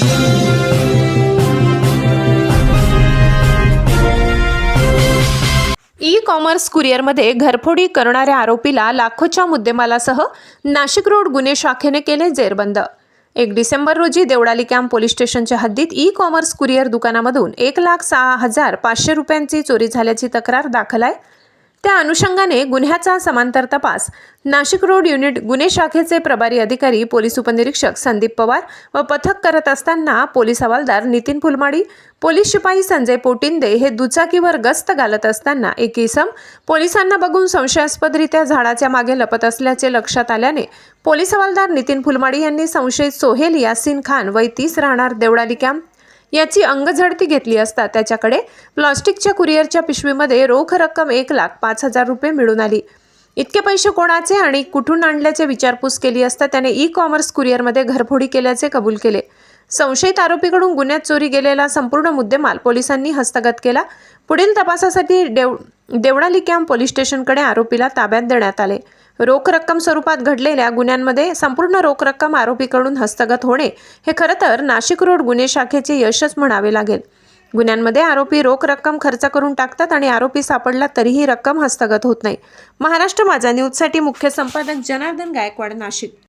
E commerce कुरिअरमध्ये घरफोडी करणाऱ्या आरोपीला लाखोच्या मुद्देमालासह नाशिक रोड गुन्हे शाखेने केले जेरबंद। 1 डिसेंबर रोजी देवळाली कॅम्प पोलीस स्टेशनच्या हद्दीत ई कॉमर्स कुरिअर दुकानामधून 1,06,500 रुपयांची चोरी झाल्याची तक्रार दाखल आहे। त्या अनुषंगाने गुन्ह्याचा समांतर तपास नाशिक रोड युनिट गुन्हे शाखेचे प्रभारी अधिकारी पोलीस उपनिरीक्षक संदीप पवार व पथक करत असताना पोलीस हवालदार नितीन फुलमाडी, पोलीस शिपाई संजय पोटिंदे हे दुचाकीवर गस्त घालत असताना एक इसम पोलिसांना बघून संशयास्पदरित्या झाडाच्या मागे लपत असल्याचे लक्षात आल्याने पोलीस हवालदार नितीन फुलमाडी यांनी संशयित सोहेल यासीन खान वय 30 राहणार देवळाली कॅम्प याची अंगझडती घेतली असता त्याच्याकडे प्लास्टिकच्या कुरिअरच्या पिशवीमध्ये रोख रक्कम 1,05,000 रुपये मिळून आली। इतके पैसे कोणाचे आणि कुठून आणल्याचे विचारपूस केली असता त्याने ई कॉमर्स कुरिअरमध्ये घरफोडी केल्याचे कबूल केले। संशयित आरोपीकडून गुन्ह्यात चोरी गेलेला संपूर्ण मुद्देमाल पोलिसांनी हस्तगत केला। पुढील तपासासाठी देवळाली कॅम्प पोलीस स्टेशनकडे आरोपीला ताब्यात देण्यात आले। रोख रक्कम स्वरूपात घडलेल्या गुन्ह्यांमध्ये संपूर्ण रोख रक्कम आरोपीकडून हस्तगत होणे हे खरं तर नाशिक रोड गुन्हे शाखेचे यशच म्हणावे लागेल। गुन्ह्यांमध्ये आरोपी रोख रक्कम खर्च करून टाकतात आणि आरोपी सापडला तरीही रक्कम हस्तगत होत नाही। महाराष्ट्र माझा न्यूजसाठी मुख्य संपादक जनार्दन गायकवाड, नाशिक।